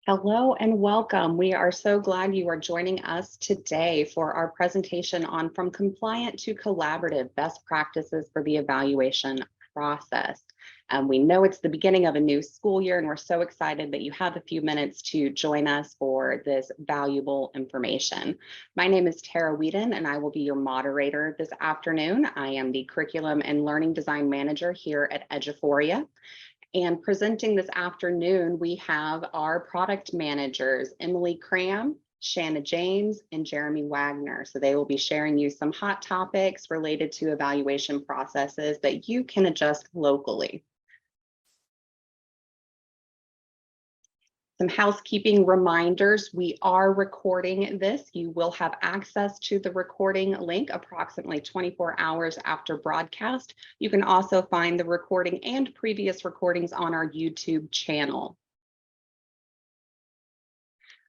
Hello and welcome. We are so glad you are joining us today for our presentation on From Compliant to Collaborative Best Practices for the Evaluation Process. We know it's the beginning of a new school year, and we're so excited that you have a few minutes to join us for this valuable information. My name is Tara Whedon, and I will be your moderator this afternoon. I am the Curriculum and Learning Design Manager here at Eduphoria. And presenting this afternoon, we have our product managers, Emily Cram, Shanna James, and Jeremy Wagner. So they will be sharing you some hot topics related to evaluation processes that you can adjust locally. Some housekeeping reminders. We are recording this. You will have access to the recording link approximately 24 hours after broadcast. You can also find the recording and previous recordings on our YouTube channel.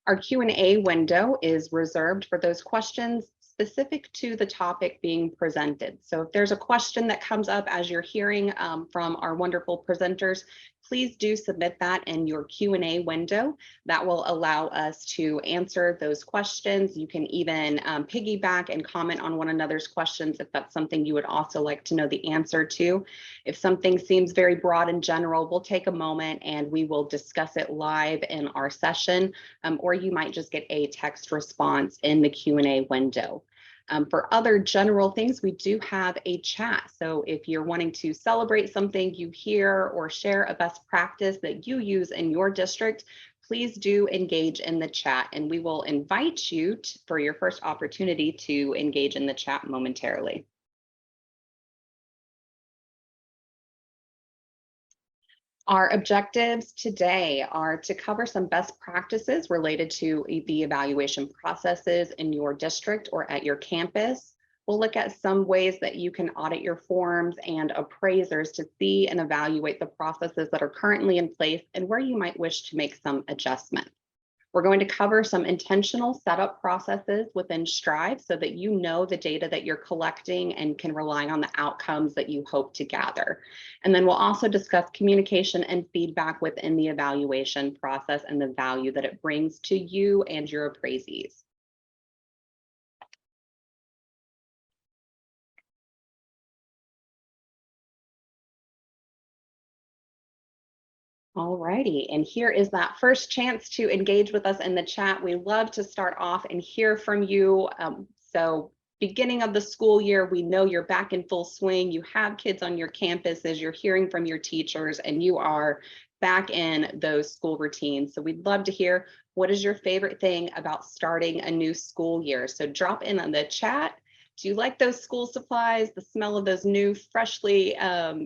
Our Q&A window is reserved for those questions specific to the topic being presented. So if there's a question that comes up as you're hearing from our wonderful presenters, please do submit that in your Q&A window. That will allow us to answer those questions. You can even piggyback and comment on one another's questions if that's something you would also like to know the answer to. If something seems very broad and general, we'll take a moment and we will discuss it live in our session, or you might just get a text response in the Q&A window. For other general things, we do have a chat. So if you're wanting to celebrate something you hear or share a best practice that you use in your district, please do engage in the chat, and we will invite you for your first opportunity to engage in the chat momentarily. Our objectives today are to cover some best practices related to the evaluation processes in your district or at your campus. We'll look at some ways that you can audit your forms and appraisers to see and evaluate the processes that are currently in place and where you might wish to make some adjustments. We're going to cover some intentional setup processes within Strive so that you know the data that you're collecting and can rely on the outcomes that you hope to gather. And then we'll also discuss communication and feedback within the evaluation process and the value that it brings to you and your appraisees. All righty, and here is that first chance to engage with us in the chat. We love to start off and hear from you. So beginning of the school year, we know you're back in full swing. You have kids on your campuses, you're hearing from your teachers, and you are back in those school routines. So we'd love to hear, what is your favorite thing about starting a new school year? So drop in on the chat. Do you like those school supplies, the smell of those new freshly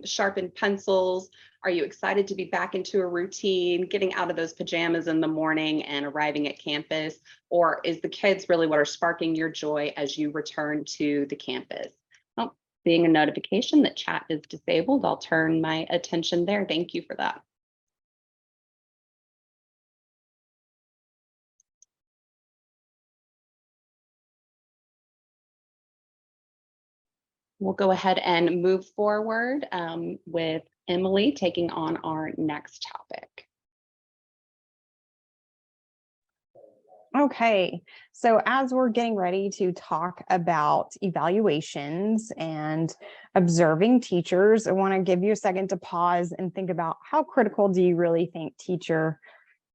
sharpened pencils? Are you excited to be back into a routine, getting out of those pajamas in the morning and arriving at campus? Or is the kids really what are sparking your joy as you return to the campus? Oh, seeing a notification that chat is disabled, I'll turn my attention there. Thank you for that. We'll go ahead and move forward with Emily taking on our next topic. Okay, so as we're getting ready to talk about evaluations and observing teachers, I want to give you a second to pause and think about how critical do you really think teacher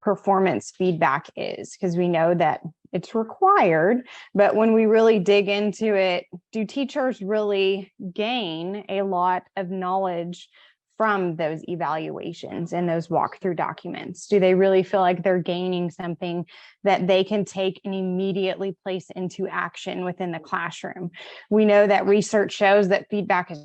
performance feedback is, because we know that it's required, but when we really dig into it, do teachers really gain a lot of knowledge from those evaluations and those walkthrough documents? Do they really feel like they're gaining something that they can take and immediately place into action within the classroom? We know that research shows that feedback is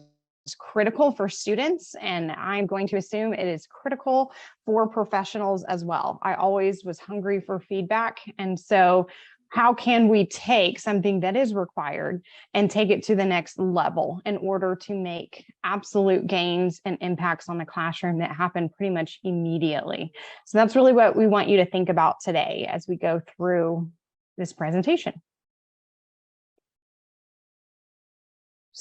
critical for students, and I'm going to assume it is critical for professionals as well. I always was hungry for feedback, and so how can we take something that is required and take it to the next level in order to make absolute gains and impacts on the classroom that happen pretty much immediately? So that's really what we want you to think about today as we go through this presentation.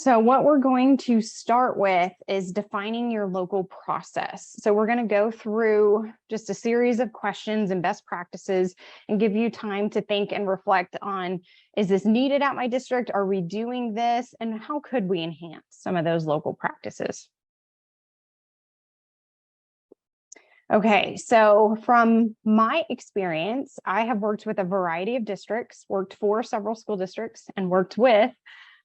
So what we're going to start with is defining your local process. So we're going to go through just a series of questions and best practices and give you time to think and reflect on, is this needed at my district? Are we doing this? And how could we enhance some of those local practices? Okay, so from my experience, I have worked with a variety of districts, worked for several school districts, and worked with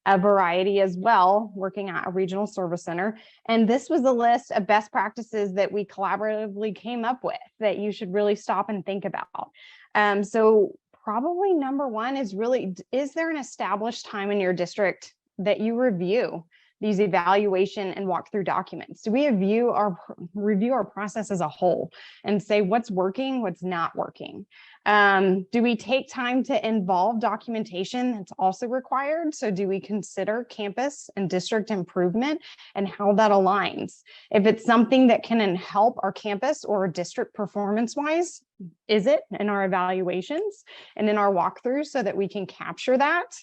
a variety as well, working at a regional service center. And this was a list of best practices that we collaboratively came up with that you should really stop and think about. So probably number one is really, is there an established time in your district that you review these evaluation and walkthrough documents? Do we review our process as a whole and say what's working, what's not working? Do we take time to involve documentation that's also required? So do we consider campus and district improvement and how that aligns? If it's something that can help our campus or district performance-wise, is it in our evaluations and in our walkthroughs so that we can capture that?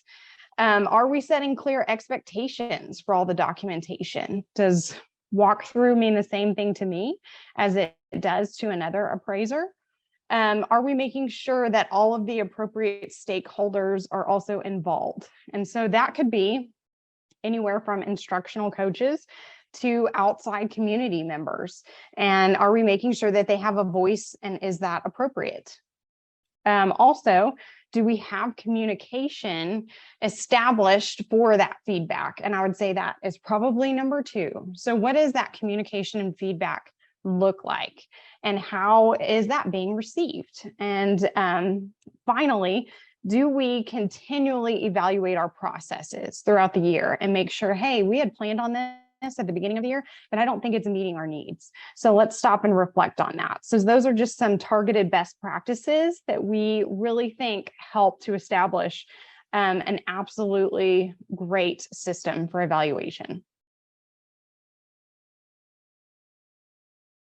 Are we setting clear expectations for all the documentation? Does walkthrough mean the same thing to me as it does to another appraiser? Are we making sure that all of the appropriate stakeholders are also involved? And so that could be anywhere from instructional coaches to outside community members. And are we making sure that they have a voice, and is that appropriate? Also, do we have communication established for that feedback? And I would say that is probably number two. So what does that communication and feedback look like? And how is that being received? And finally, do we continually evaluate our processes throughout the year and make sure, hey, we had planned on this at the beginning of the year, but I don't think it's meeting our needs. So let's stop and reflect on that. So those are just some targeted best practices that we really think help to establish an absolutely great system for evaluation.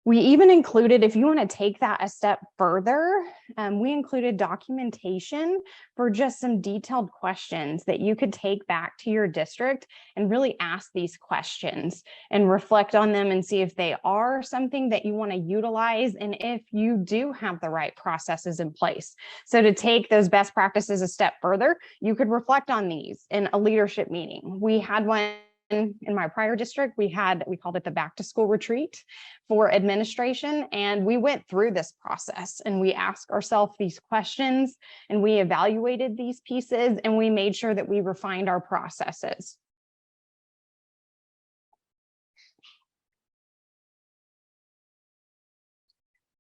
We even included, if you want to take that a step further, we included documentation for just some detailed questions that you could take back to your district and really ask these questions and reflect on them and see if they are something that you want to utilize and if you do have the right processes in place. So to take those best practices a step further, you could reflect on these in a leadership meeting. We had one in my prior district. We called it the back to school retreat for administration. And we went through this process and we asked ourselves these questions and we evaluated these pieces and we made sure that we refined our processes.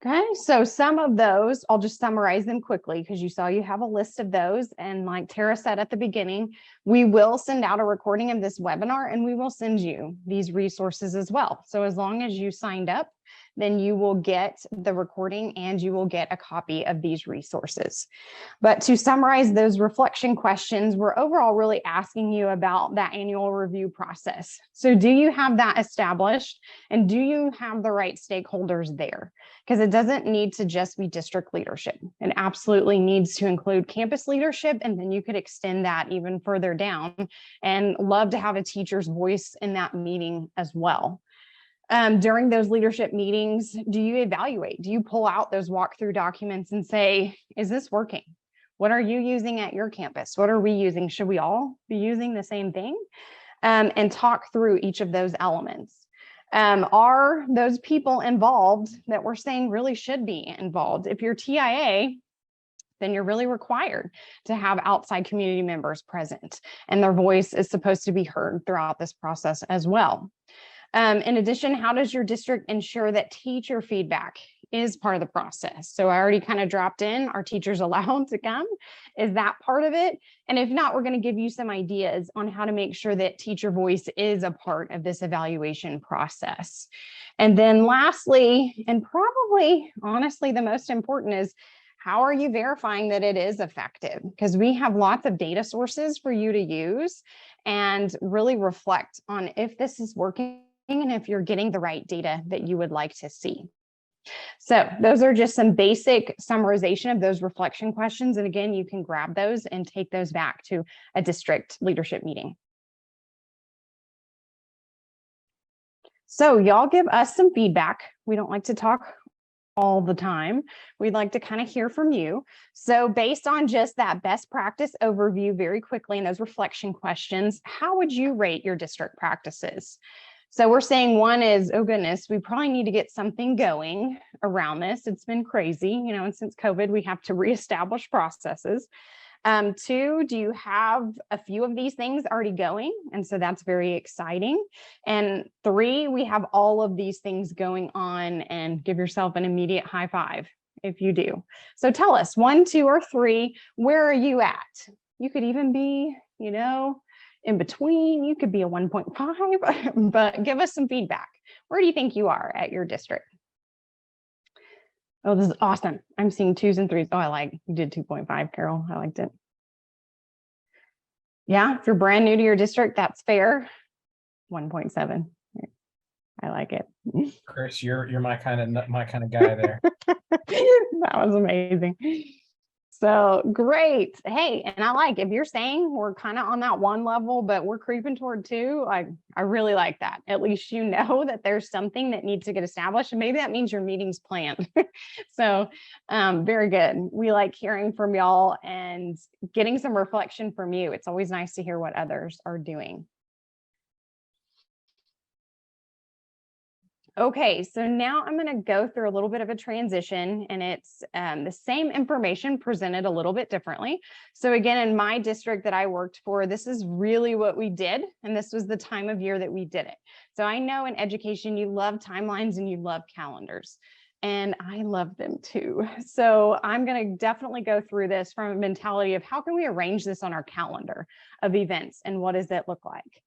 Okay, so some of those, I'll just summarize them quickly because you saw you have a list of those. And like Tara said at the beginning, we will send out a recording of this webinar and we will send you these resources as well. So as long as you signed up, then you will get the recording and you will get a copy of these resources. But to summarize those reflection questions, we're overall really asking you about that annual review process. So do you have that established and do you have the right stakeholders there? Because it doesn't need to just be district leadership. It absolutely needs to include campus leadership, and then you could extend that even further down and love to have a teacher's voice in that meeting as well. During those leadership meetings, do you evaluate? Do you pull out those walkthrough documents and say, is this working? What are you using at your campus? What are we using? Should we all be using the same thing? And talk through each of those elements. Are those people involved that we're saying really should be involved? If you're TIA, then you're really required to have outside community members present, and their voice is supposed to be heard throughout this process as well. In addition, how does your district ensure that teacher feedback is part of the process? So I already kind of dropped in, are teachers allowed to come? Is that part of it? And if not, we're going to give you some ideas on how to make sure that teacher voice is a part of this evaluation process. And then lastly, and probably honestly the most important, is how are you verifying that it is effective? Because we have lots of data sources for you to use and really reflect on if this is working and if you're getting the right data that you would like to see. So those are just some basic summarization of those reflection questions. And again, you can grab those and take those back to a district leadership meeting. So y'all give us some feedback. We don't like to talk all the time. We'd like to kind of hear from you. So based on just that best practice overview very quickly and those reflection questions, how would you rate your district practices? So we're saying one is, oh goodness, we probably need to get something going around this. It's been crazy, and since COVID, we have to reestablish processes. Two, do you have a few of these things already going? And so that's very exciting. And three, we have all of these things going on, and give yourself an immediate high five if you do. So tell us 1, 2, or 3, where are you at? You could even be, in between. You could be a 1.5, but give us some feedback. Where do you think you are at your district? Oh, this is awesome. I'm seeing 2s and 3s. Oh, you did 2.5, Carol. I liked it. Yeah, if you're brand new to your district, that's fair. 1.7. I like it. Chris, you're my kind of guy there. That was amazing. So great. Hey, and if you're saying we're kind of on that 1 level, but we're creeping toward 2, I really like that. At least you know that there's something that needs to get established, and maybe that means your meeting's planned. So very good. We like hearing from y'all and getting some reflection from you. It's always nice to hear what others are doing. Okay, so now I'm going to go through a little bit of a transition, and it's the same information presented a little bit differently. So again, in my district that I worked for, this is really what we did, and this was the time of year that we did it. So I know in education, you love timelines and you love calendars, and I love them too. So I'm going to definitely go through this from a mentality of how can we arrange this on our calendar of events, and what does that look like?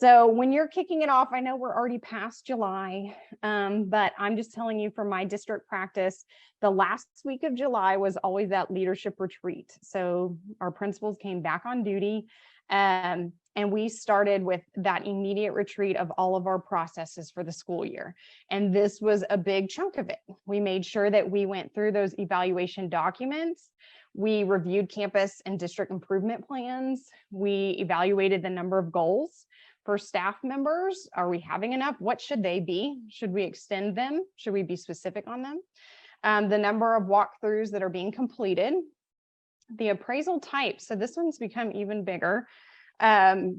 So when you're kicking it off, I know we're already past July, but I'm just telling you from my district practice, the last week of July was always that leadership retreat. So our principals came back on duty, and we started with that immediate retreat of all of our processes for the school year. And this was a big chunk of it. We made sure that we went through those evaluation documents. We reviewed campus and district improvement plans. We evaluated the number of goals for staff members. Are we having enough? What should they be? Should we extend them? Should we be specific on them? The number of walkthroughs that are being completed. The appraisal type. So this one's become even bigger. I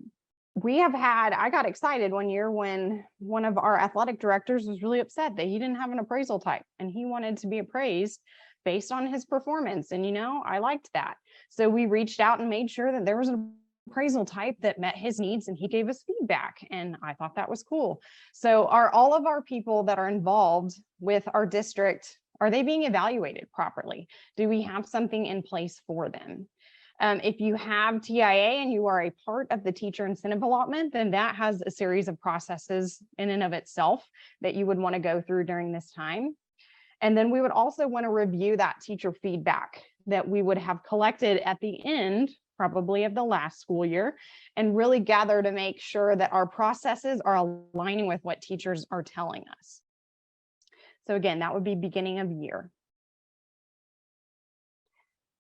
got excited one year when one of our athletic directors was really upset that he didn't have an appraisal type, and he wanted to be appraised based on his performance. And I liked that. So we reached out and made sure that there was an appraisal type that met his needs, and he gave us feedback, and I thought that was cool. So are all of our people that are involved with our district, are they being evaluated properly? Do we have something in place for them? If you have TIA and you are a part of the teacher incentive allotment, then that has a series of processes in and of itself that you would want to go through during this time. And then we would also want to review that teacher feedback that we would have collected at the end, probably of the last school year, and really gather to make sure that our processes are aligning with what teachers are telling us. So again, that would be beginning of year.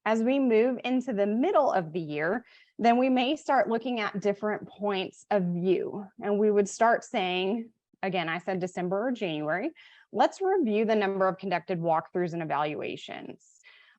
As we move into the middle of the year, then we may start looking at different points of view. And we would start saying, again, I said December or January, let's review the number of conducted walkthroughs and evaluations.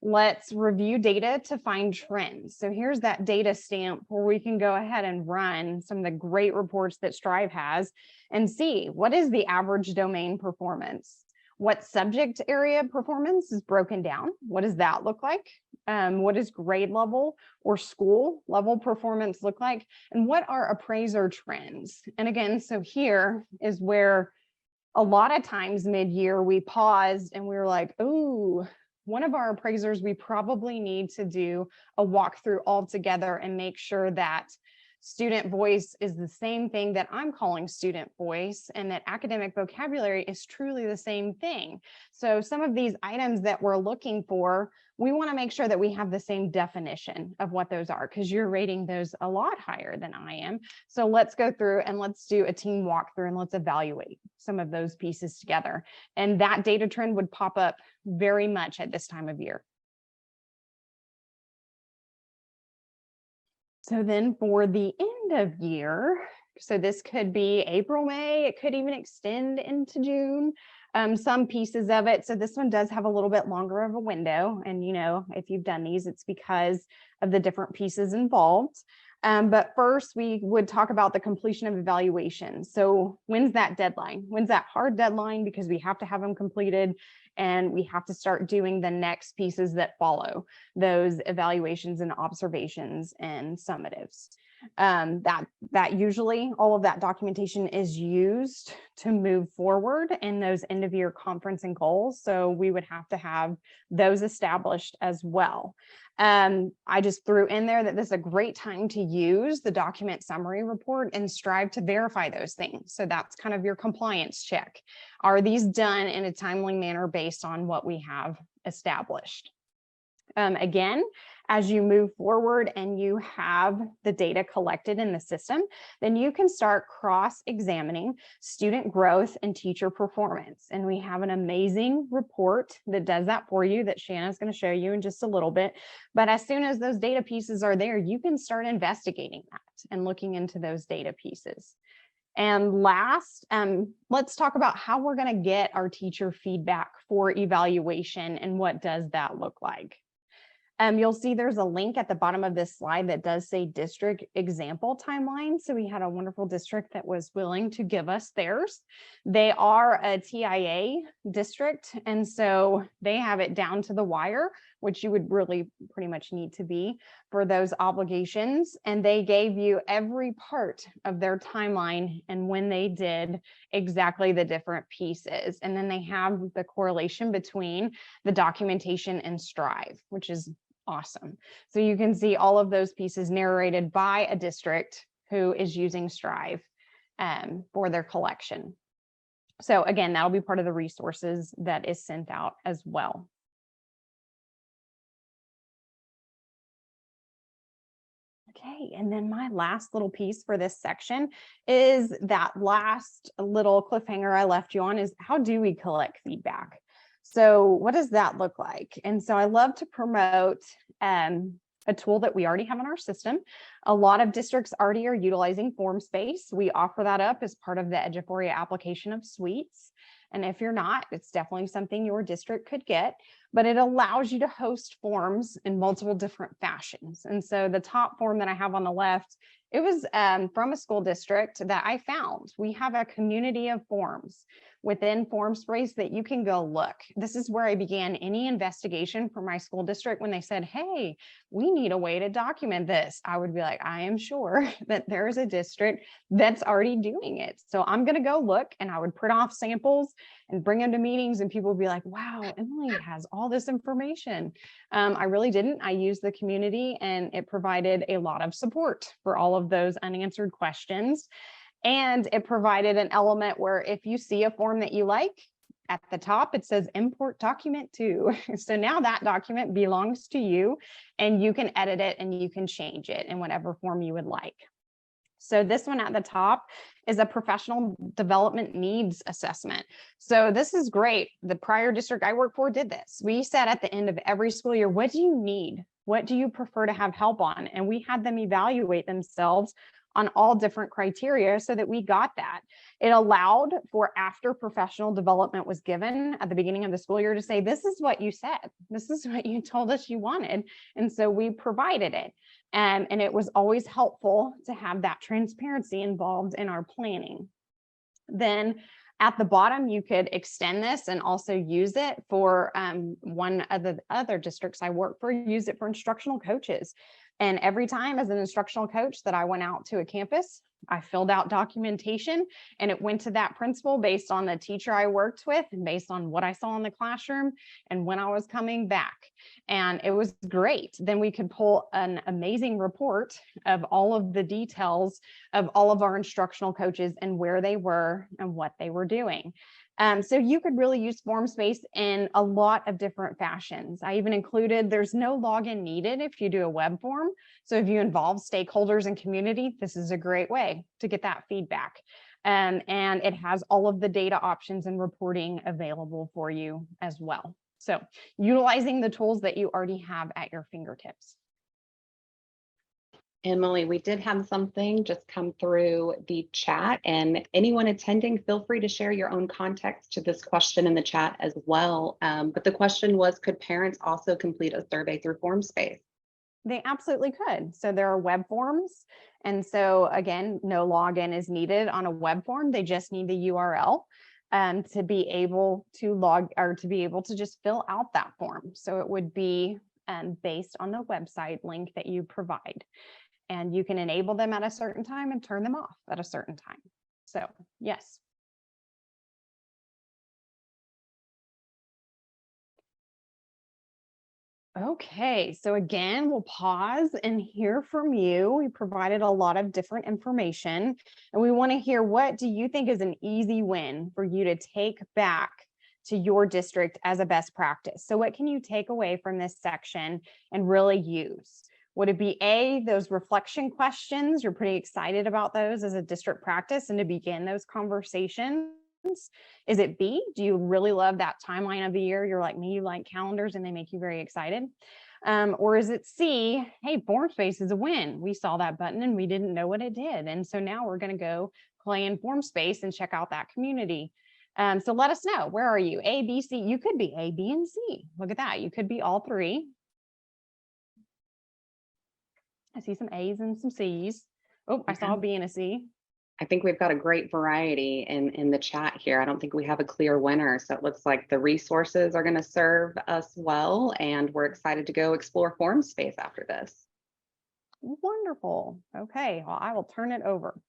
Let's review data to find trends. So here's that data stamp where we can go ahead and run some of the great reports that Strive has and see what is the average domain performance. What subject area performance is broken down? What does that look like? What does grade level or school level performance look like? And what are appraiser trends? And again, so here is where a lot of times mid-year we paused and we were like, oh, one of our appraisers, we probably need to do a walkthrough all together and make sure that student voice is the same thing that I'm calling student voice, and that academic vocabulary is truly the same thing. So some of these items that we're looking for, we want to make sure that we have the same definition of what those are, because you're rating those a lot higher than I am. So let's go through and let's do a team walkthrough and let's evaluate some of those pieces together. And that data trend would pop up very much at this time of year. So then for the end of year, So this could be April, May, it could even extend into June, some pieces of it. So this one does have a little bit longer of a window. And, you know, if you've done these, it's because of the different pieces involved. But first, we would talk about the completion of evaluations. So when's that deadline? When's that hard deadline? Because we have to have them completed and we have to start doing the next pieces that follow those evaluations and observations and summatives. That usually all of that documentation is used to move forward in those end of year conference and goals. So we would have to have those established as well. I just threw in there that this is a great time to use the document summary report and strive to verify those things. So that's kind of your compliance check. Are these done in a timely manner based on what we have established? Again, as you move forward and you have the data collected in the system, then you can start cross-examining student growth and teacher performance. And we have an amazing report that does that for you that Shanna's going to show you in just a little bit. But as soon as those data pieces are there, you can start investigating that and looking into those data pieces. And last, let's talk about how we're going to get our teacher feedback for evaluation and what does that look like. You'll see there's a link at the bottom of this slide that does say district example timeline. So we had a wonderful district that was willing to give us theirs. They are a TIA district, and so they have it down to the wire, which you would really pretty much need to be for those obligations. And they gave you every part of their timeline and when they did exactly the different pieces. And then they have the correlation between the documentation and Strive, which is awesome. So you can see all of those pieces narrated by a district who is using Strive for their collection. So again, that'll be part of the resources that is sent out as well. Okay, and then my last little piece for this section is that last little cliffhanger I left you on is how do we collect feedback? So what does that look like? And so I love to promote a tool that we already have in our system. A lot of districts already are utilizing Formspace. We offer that up as part of the Eduphoria application of suites. And if you're not, it's definitely something your district could get, but it allows you to host forms in multiple different fashions. And so the top form that I have on the left, it was from a school district that I found. We have a community of forms within Formspace that you can go look. This is where I began any investigation for my school district. When they said, hey, we need a way to document this, I would be like, I am sure that there is a district that's already doing it. So I'm going to go look, and I would print off samples and bring them to meetings, and people would be like, wow, Emily has all this information. I really didn't. I used the community, and it provided a lot of support for all of those unanswered questions. And it provided an element where if you see a form that you like, at the top, it says import document to. So now that document belongs to you, and you can edit it and you can change it in whatever form you would like. So this one at the top is a professional development needs assessment. So this is great. The prior district I worked for did this. We said at the end of every school year, what do you need? What do you prefer to have help on? And we had them evaluate themselves on all different criteria so that we got that. It allowed for after professional development was given at the beginning of the school year to say, this is what you said. This is what you told us you wanted. And so we provided it. And it was always helpful to have that transparency involved in our planning. Then at the bottom, you could extend this and also use it for one of the other districts I work for, use it for instructional coaches. And every time as an instructional coach that I went out to a campus, I filled out documentation, and it went to that principal based on the teacher I worked with and based on what I saw in the classroom and when I was coming back. And it was great. Then we could pull an amazing report of all of the details of all of our instructional coaches and where they were and what they were doing. So you could really use Formspace in a lot of different fashions. I even included, there's no login needed if you do a web form. So if you involve stakeholders and community, this is a great way to get that feedback. And it has all of the data options and reporting available for you as well. So utilizing the tools that you already have at your fingertips. Emily, we did have something just come through the chat, and anyone attending, feel free to share your own context to this question in the chat as well. But the question was, could parents also complete a survey through Formspace? They absolutely could. So there are web forms. And so again, no login is needed on a web form. They just need the URL to be able to log or to be able to just fill out that form. So it would be based on the website link that you provide. And you can enable them at a certain time and turn them off at a certain time. So yes. Okay, so again, we'll pause and hear from you. We provided a lot of different information, and we want to hear, what do you think is an easy win for you to take back to your district as a best practice? So what can you take away from this section and really use? Would it be A, those reflection questions? You're pretty excited about those as a district practice and to begin those conversations. Is it B, do you really love that timeline of the year? You're like me, you like calendars and they make you very excited. Or is it C, hey, Formspace is a win. We saw that button and we didn't know what it did. And so now we're going to go play in Formspace and check out that community. So let us know, where are you? A, B, C, you could be A, B, and C. Look at that. You could be all three. I see some A's and some C's. Oh, I saw a B and a C. I think we've got a great variety in the chat here. I don't think we have a clear winner. So it looks like the resources are going to serve us well, and we're excited to go explore Formspace after this. Wonderful. Okay, well, I will turn it over.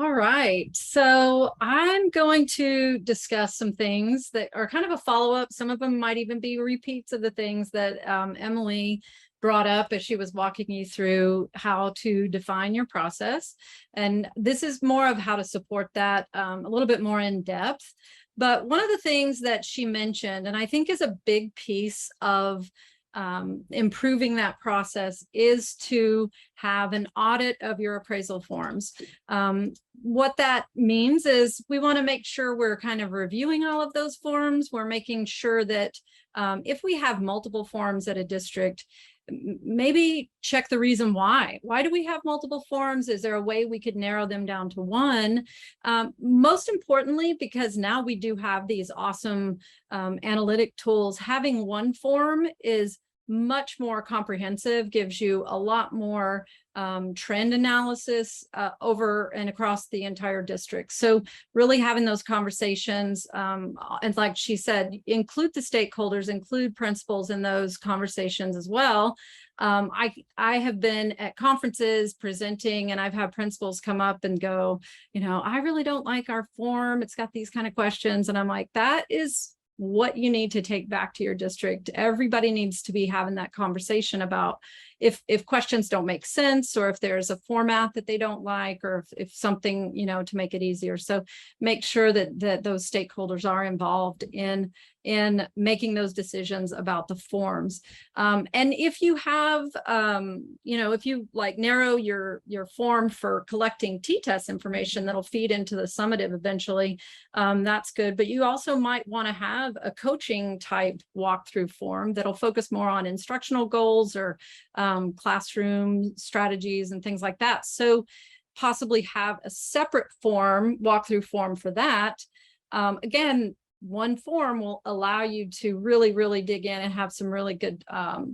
All right, so I'm going to discuss some things that are kind of a follow-up. Some of them might even be repeats of the things that Emily brought up as she was walking you through how to define your process. And this is more of how to support that a little bit more in depth. But one of the things that she mentioned, and I think is a big piece of improving that process, is to have an audit of your appraisal forms. What that means is we want to make sure we're kind of reviewing all of those forms. We're making sure that if we have multiple forms at a district, maybe check the reason why. Why do we have multiple forms? Is there a way we could narrow them down to one? Most importantly, because now we do have these awesome analytic tools, having one form is much more comprehensive, gives you a lot more trend analysis over and across the entire district. So really having those conversations, and like she said, include the stakeholders, include principals in those conversations as well. I have been at conferences presenting, and I've had principals come up and go, you know, I really don't like our form. It's got these kind of questions. And I'm like, that is what you need to take back to your district. Everybody needs to be having that conversation about if questions don't make sense, or if there's a format that they don't like, or if something, you know, to make it easier. So make sure that those stakeholders are involved in making those decisions about the forms. And if you have, you know, if you like narrow your form for collecting t-test information that'll feed into the summative eventually, that's good. But you also might want to have a coaching type walkthrough form that'll focus more on instructional goals or classroom strategies and things like that. So possibly have a separate form, walkthrough form for that. Again, one form will allow you to really dig in and have some really good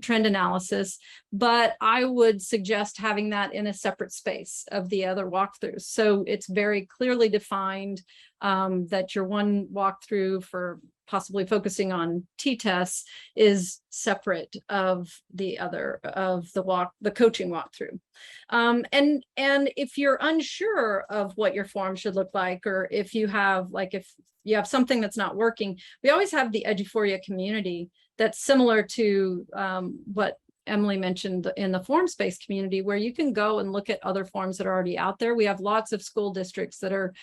trend analysis, but I would suggest having that in a separate space of the other walkthroughs. So it's very clearly defined that your one walkthrough for possibly focusing on t-tests is separate of the other, of the coaching walkthrough. And if you're unsure of what your form should look like, or if you have something that's not working, we always have the Eduphoria community that's similar to what Emily mentioned in the Formspace community, where you can go and look at other forms that are already out there. We have lots of school districts that are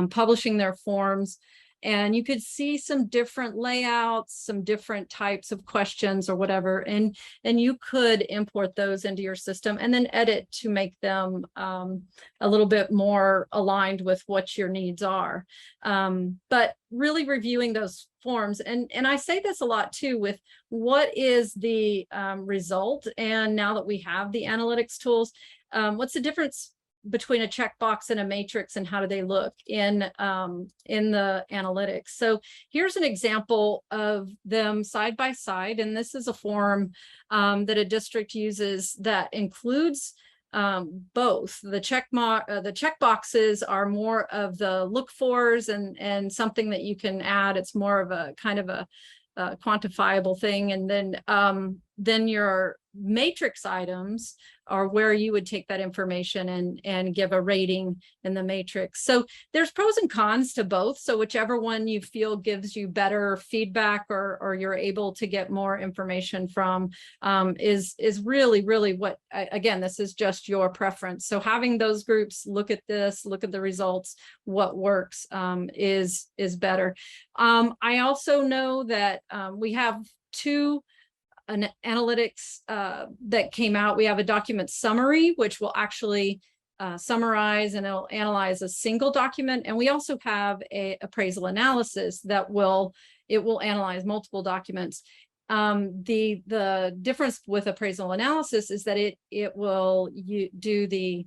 publishing their forms. and you could see some different layouts, some different types of questions or whatever, and you could import those into your system and then edit to make them a little bit more aligned with what your needs are. But really reviewing those forms, and I say this a lot too, with what is the result, and now that we have the analytics tools, what's the difference between a checkbox and a matrix, and how do they look in the analytics? So here's an example of them side by side, and this is a form that a district uses that includes both. The check boxes are more of the look fors and something that you can add. It's more of a kind of a quantifiable thing, and then your matrix items are where you would take that information and give a rating in the matrix. So there's pros and cons to both. So whichever one you feel gives you better feedback, or you're able to get more information from, is really, really what, again, this is just your preference. So having those groups look at this, look at the results, what works is better. I also know that we have an analytics that came out. We have a document summary, which will actually summarize and it'll analyze a single document. And we also have a appraisal analysis that will analyze multiple documents. The difference with appraisal analysis is that it will do the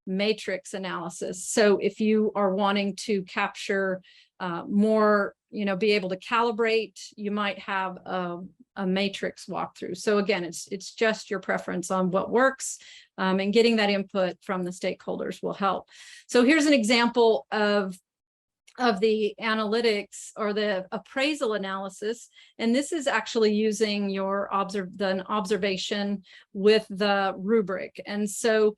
matrix analysis. So if you are wanting to capture more, be able to calibrate, you might have a matrix walkthrough. So again, it's just your preference on what works, and getting that input from the stakeholders will help. So here's an example of the analytics or the appraisal analysis, and this is actually using your observation with the rubric. And so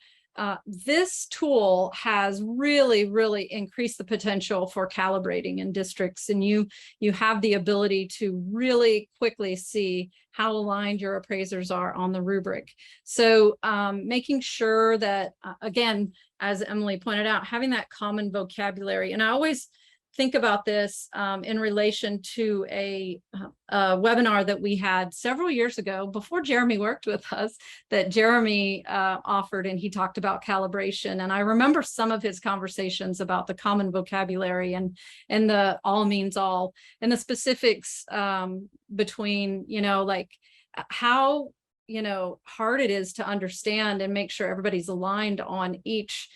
this tool has really, really increased the potential for calibrating in districts, and you have the ability to really quickly see how aligned your appraisers are on the rubric. So making sure that, again, as Emily pointed out, having that common vocabulary. And I always think about this in relation to a webinar that we had several years ago before Jeremy worked with us, that Jeremy offered, and he talked about calibration. And I remember some of his conversations about the common vocabulary and the all means all, and the specifics between, like how, hard it is to understand and make sure everybody's aligned on each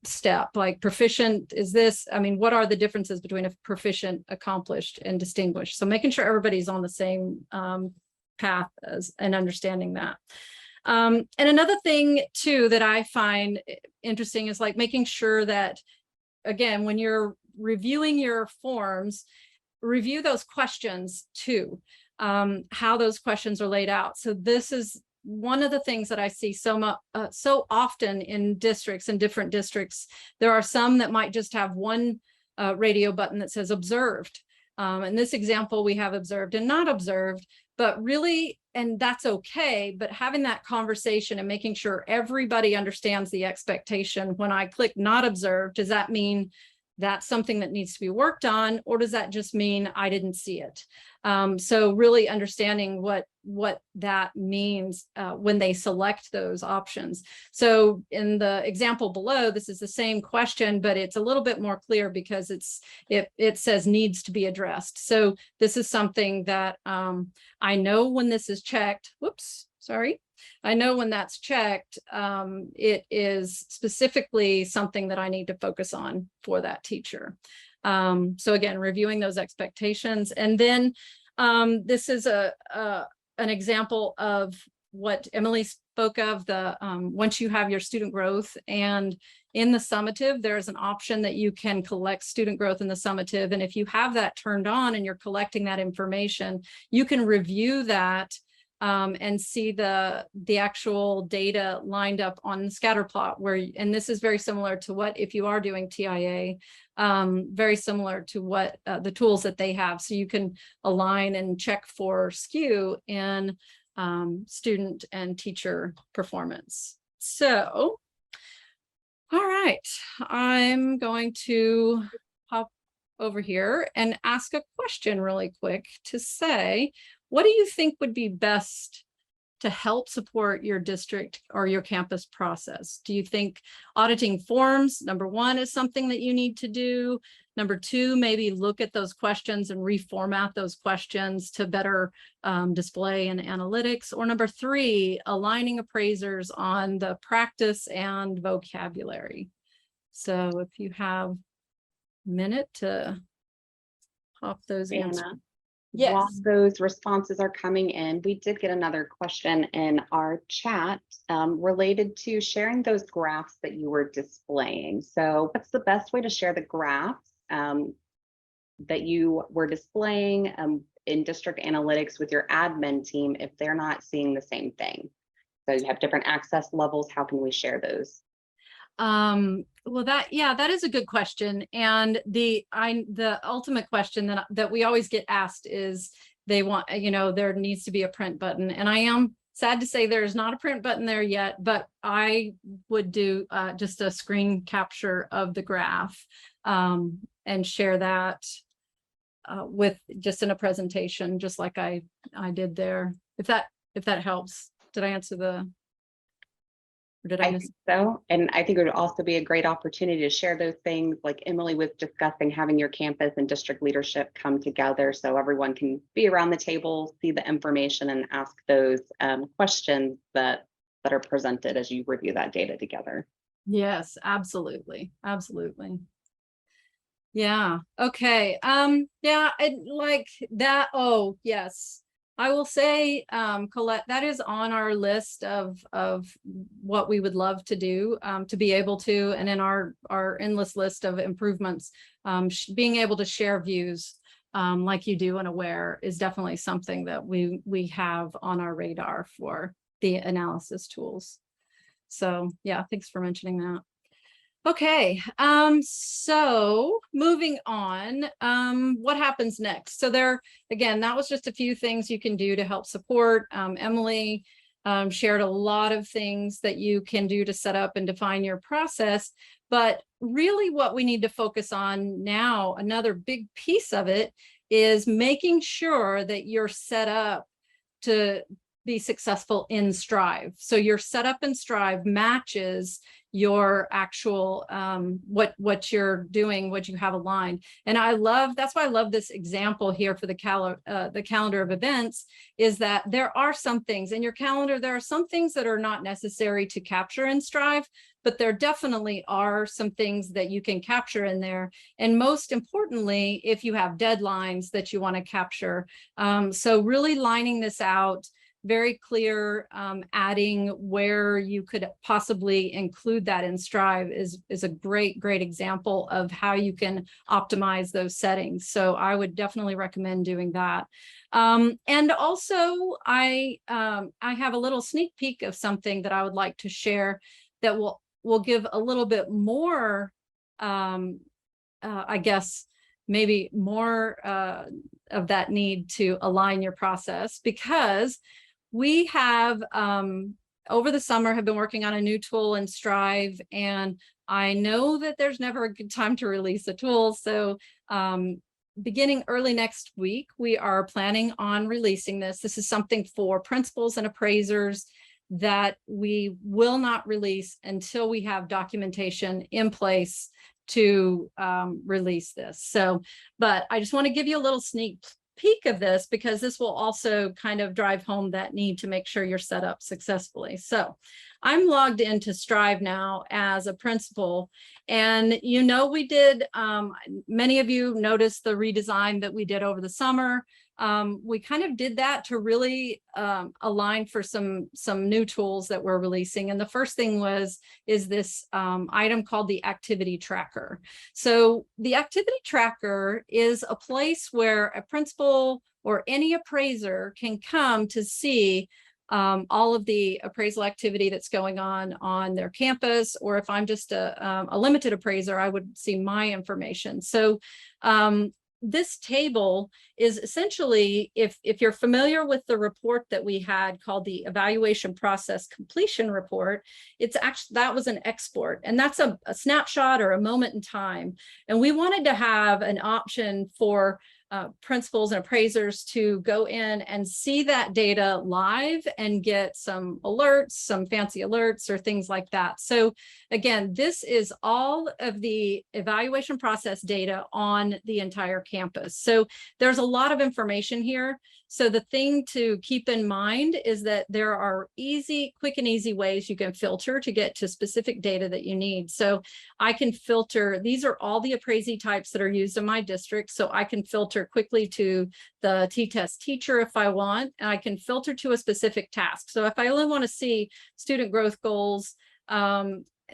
step. Like proficient is this, what are the differences between a proficient, accomplished, and distinguished? So making sure everybody's on the same path and understanding that. And another thing too that I find interesting is like making sure that, again, when you're reviewing your forms, review those questions too, how those questions are laid out. So this is one of the things that I see so often in districts, in different districts. There are some that might just have one radio button that says observed. In this example, we have observed and not observed, but really, and that's okay, but having that conversation and making sure everybody understands the expectation. When I click not observed, does that mean that's something that needs to be worked on, or does that just mean I didn't see it? So really understanding what that means when they select those options. So in the example below, this is the same question, but it's a little bit more clear because it says needs to be addressed. So this is something that I know when this is checked. Whoops, sorry. I know when that's checked, it is specifically something that I need to focus on for that teacher. So again, reviewing those expectations. And then this is an example of what Emily spoke of, the once you have your student growth, and in the summative, there's an option that you can collect student growth in the summative. And if you have that turned on and you're collecting that information, you can review that and see the actual data lined up on the scatter plot, and this is very similar to what, if you are doing TIA, very similar to what the tools that they have. So you can align and check for skew in student and teacher performance. So, all right, I'm going to over here and ask a question really quick to say, what do you think would be best to help support your district or your campus process? Do you think auditing forms, number one, is something that you need to do? Number two, maybe look at those questions and reformat those questions to better display in analytics. Or number three, aligning appraisers on the practice and vocabulary. So if you have a minute to pop those answers. Anna, Yes. while those responses are coming in, we did get another question in our chat related to sharing those graphs that you were displaying. So what's the best way to share the graphs that you were displaying in district analytics with your admin team if they're not seeing the same thing? So you have different access levels. How can we share those? Well, that is a good question. And the ultimate question that we always get asked is they want, there needs to be a print button. And I am sad to say there's not a print button there yet, but I would do just a screen capture of the graph and share that with just in a presentation, just like I did there. If that helps. Did I answer or did I miss? Think so. And I think it would also be a great opportunity to share those things like Emily was discussing, having your campus and district leadership come together so everyone can be around the table, see the information and ask those questions that are presented as you review that data together. Yes, absolutely. Absolutely. Yeah. Okay. Yeah, like that. Oh, yes. I will say, Colette, that is on our list of what we would love to do, to be able to, and in our endless list of improvements, being able to share views like you do in Aware is definitely something that we have on our radar for the analysis tools. So yeah, thanks for mentioning that. Okay, so moving on, what happens next? So again, that was just a few things you can do to help support. Emily shared a lot of things that you can do to set up and define your process, but really what we need to focus on now, another big piece of it is making sure that you're set up to be successful in Strive. So your setup in Strive matches your actual what you're doing, what you have aligned. And that's why I love this example here for the calendar of events, is that there are some things in your calendar, there are some things that are not necessary to capture in Strive, but there definitely are some things that you can capture in there. And most importantly, if you have deadlines that you want to capture. So really lining this out, very clear, adding where you could possibly include that in Strive is a great example of how you can optimize those settings. So I would definitely recommend doing that. And also I have a little sneak peek of something that I would like to share that will give a little bit more, I guess, maybe more of that need to align your process, because we have over the summer have been working on a new tool in Strive, and I know that there's never a good time to release a tool. So beginning early next week, we are planning on releasing this. This is something for principals and appraisers that we will not release until we have documentation in place to release this. So, but I just want to give you a little sneak peek of this, because this will also kind of drive home that need to make sure you're set up successfully. So I'm logged into Strive now as a principal, and we did, many of you noticed the redesign that we did over the summer. We kind of did that to really align for some new tools that we're releasing. And the first thing is this item called the activity tracker. So the activity tracker is a place where a principal or any appraiser can come to see all of the appraisal activity that's going on their campus, or if I'm just a limited appraiser, I would see my information. So this table is essentially, if you're familiar with the report that we had called the evaluation process completion report, it's actually, that was an export, and that's a snapshot or a moment in time. And we wanted to have an option for principals and appraisers to go in and see that data live and get some alerts, some fancy alerts or things like that. So again, this is all of the evaluation process data on the entire campus. So there's a lot of information here. So the thing to keep in mind is that there are quick and easy ways you can filter to get to specific data that you need. So I can filter, these are all the appraisee types that are used in my district. So I can filter quickly to the T-test teacher if I want, and I can filter to a specific task. So if I only want to see student growth goals,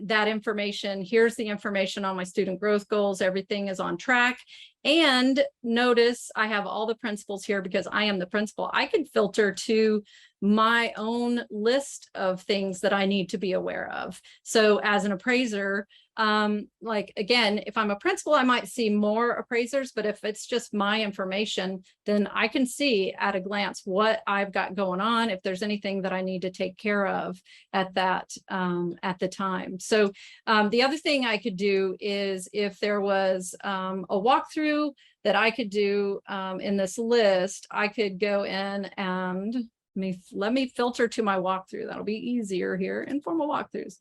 that information, here's the information on my student growth goals, everything is on track. And notice I have all the principals here because I am the principal. I can filter to my own list of things that I need to be aware of. So as an appraiser, like again, if I'm a principal, I might see more appraisers, but if it's just my information, then I can see at a glance what I've got going on, if there's anything that I need to take care of at that at the time. So the other thing I could do is if there was a walkthrough that I could do in this list, I could go in and let me filter to my walkthrough. That'll be easier here, informal walkthroughs.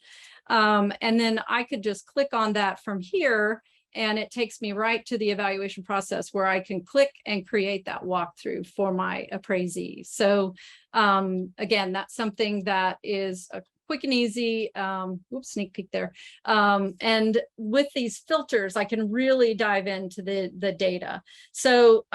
And then I could just click on that from here, and it takes me right to the evaluation process where I can click and create that walkthrough for my appraisee. So again, that's something that is a quick and easy, sneak peek there. And with these filters, I can really dive into the data. So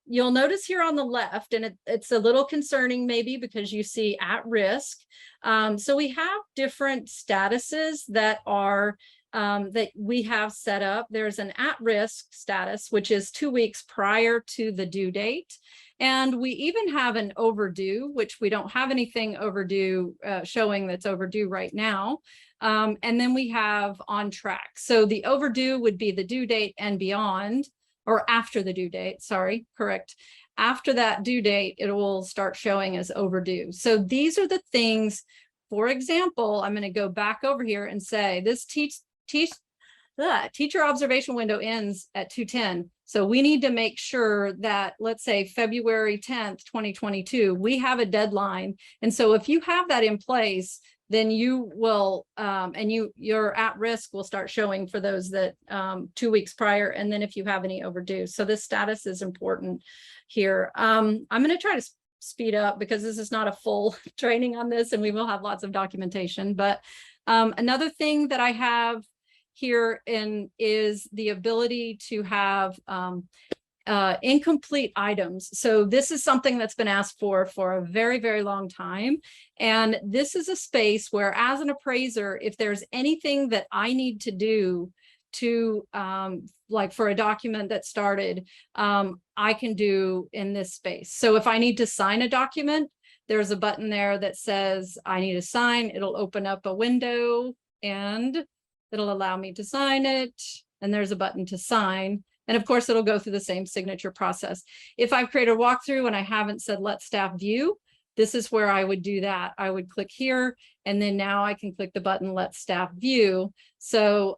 you'll notice here on the left, and it's a little concerning maybe because you see at risk. So we have different statuses that are that we have set up. There's an at-risk status, which is 2 weeks prior to the due date. And we even have an overdue, which we don't have anything overdue showing that's overdue right now. And then we have on track. So the overdue would be the due date and beyond, or after the due date, sorry, correct. After that due date, it will start showing as overdue. So these are the things, for example, I'm going to go back over here and say this teacher observation window ends at 2:10. So we need to make sure that, let's say February 10th, 2022, we have a deadline. And so if you have that in place, then you will, and your at risk will start showing for those that 2 weeks prior. And then if you have any overdue. So this status is important here. I'm going to try to speed up because this is not a full training on this, and we will have lots of documentation. But another thing that I have here is the ability to have incomplete items. So this is something that's been asked for a very, very long time. And this is a space where, as an appraiser, if there's anything that I need to do to like for a document that started, I can do in this space. So if I need to sign a document, there's a button there that says I need to sign. It'll open up a window and it'll allow me to sign it. And there's a button to sign. And of course, it'll go through the same signature process. If I've created a walkthrough and I haven't said let staff view, this is where I would do that. I would click here, and then now I can click the button let staff view. So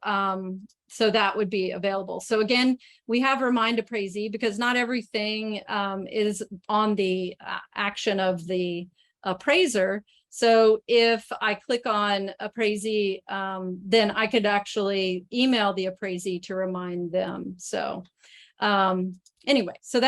so that would be available. So again, we have remind appraisee because not everything is on the action of the appraiser. So if I click on appraisee, then I could actually email the appraisee to remind them. So anyway, so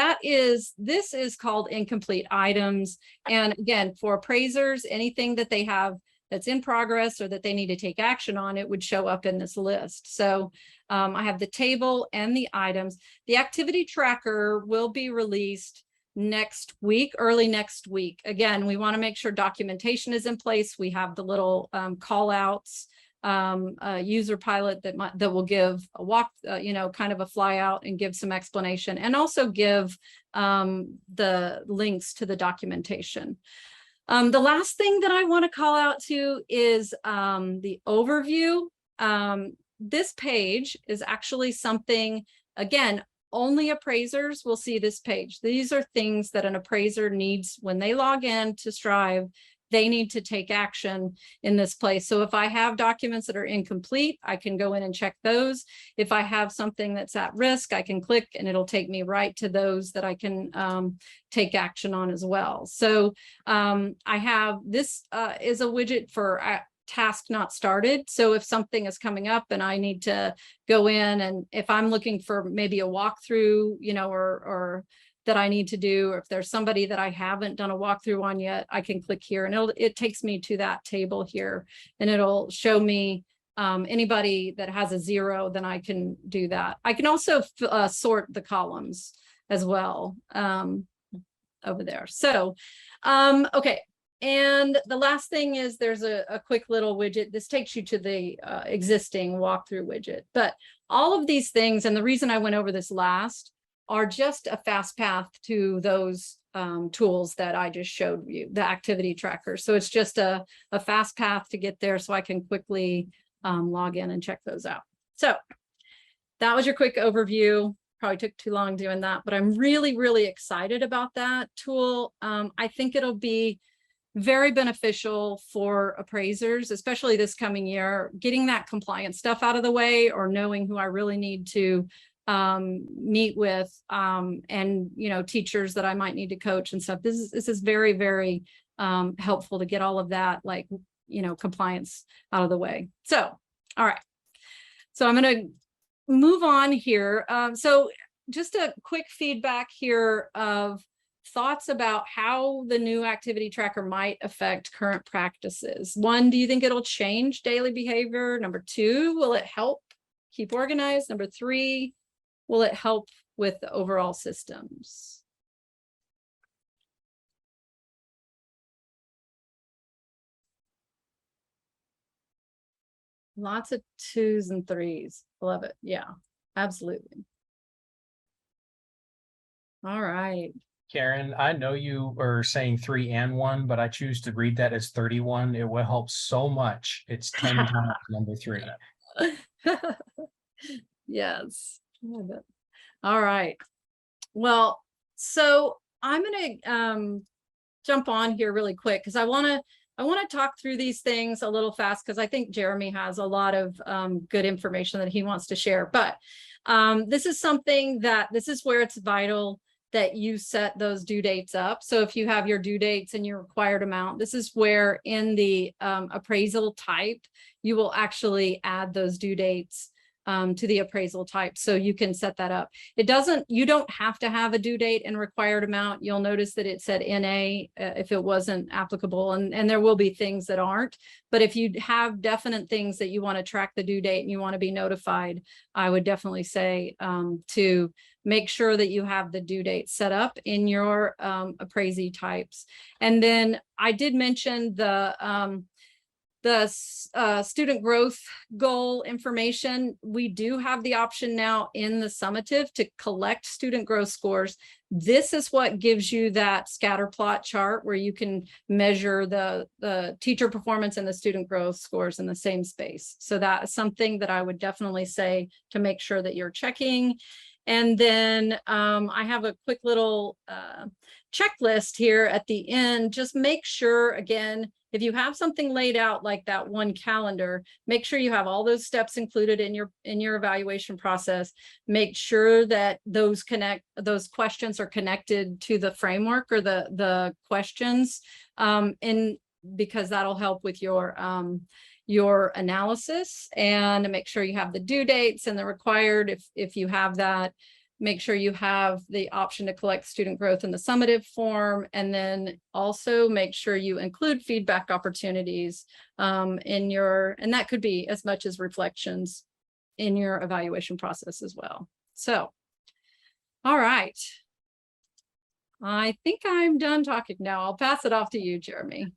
this is called incomplete items. And again, for appraisers, anything that they have that's in progress or that they need to take action on, it would show up in this list. So I have the table and the items. The activity tracker will be released next week, early next week. Again, we want to make sure documentation is in place. We have the little call outs, user pilot that will give a walk, kind of a fly out and give some explanation, and also give the links to the documentation. The last thing that I want to call out to is the overview. This page is actually something, again, only appraisers will see this page. These are things that an appraiser needs when they log in to Strive. They need to take action in this place. So if I have documents that are incomplete, I can go in and check those. If I have something that's at risk, I can click and it'll take me right to those that I can take action on as well. So I have this is a widget for task not started. So if something is coming up and I need to go in, and if I'm looking for maybe a walkthrough, you know, or that I need to do, or if there's somebody that I haven't done a walkthrough on yet, I can click here and it takes me to that table here, and it'll show me anybody that has a 0, then I can do that. I can also sort the columns as well over there. So, okay. And the last thing is there's a quick little widget. This takes you to the existing walkthrough widget. But all of these things, and the reason I went over this last, are just a fast path to those tools that I just showed you, the activity tracker. So it's just a fast path to get there so I can quickly log in and check those out. So that was your quick overview. Probably took too long doing that, but I'm really, really excited about that tool. I think it'll be very beneficial for appraisers, especially this coming year, getting that compliance stuff out of the way, or knowing who I really need to meet with, and, you know, teachers that I might need to coach and stuff. This is very, very helpful to get all of that, like, you know, compliance out of the way. So, all right. So I'm going to move on here. So just a quick feedback here of thoughts about how the new activity tracker might affect current practices. 1, do you think it'll change daily behavior? Number 2, will it help keep organized? Number 3, will it help with the overall systems? Lots of 2s and 3s. Love it. Yeah, absolutely. All right. Karen, I know you are saying 3 and 1, but I choose to read that as 31. It will help so much. It's 10 times number 3. Yes. Love it. All right. Well, so I'm going to jump on here really quick because I want to talk through these things a little fast because I think Jeremy has a lot of good information that he wants to share. But this is something that this is where it's vital that you set those due dates up. So if you have your due dates and your required amount, this is where in the appraisal type, you will actually add those due dates to the appraisal type. So you can set that up. You don't have to have a due date and required amount. You'll notice that it said NA if it wasn't applicable, and there will be things that aren't. But if you have definite things that you want to track the due date and you want to be notified, I would definitely say to make sure that you have the due date set up in your appraisee types. And then I did mention the student growth goal information. We do have the option now in the summative to collect student growth scores. This is what gives you that scatter plot chart where you can measure the teacher performance and the student growth scores in the same space. So that is something that I would definitely say to make sure that you're checking. And then I have a quick little checklist here at the end. Just make sure, again, if you have something laid out like that one calendar, make sure you have all those steps included in your evaluation process. Make sure that those questions are connected to the framework or the questions, because that'll help with your analysis, and make sure you have the due dates and the required. If you have that, make sure you have the option to collect student growth in the summative form, and then also make sure you include feedback opportunities and that could be as much as reflections in your evaluation process as well. So, all right. I think I'm done talking now. I'll pass it off to you, Jeremy.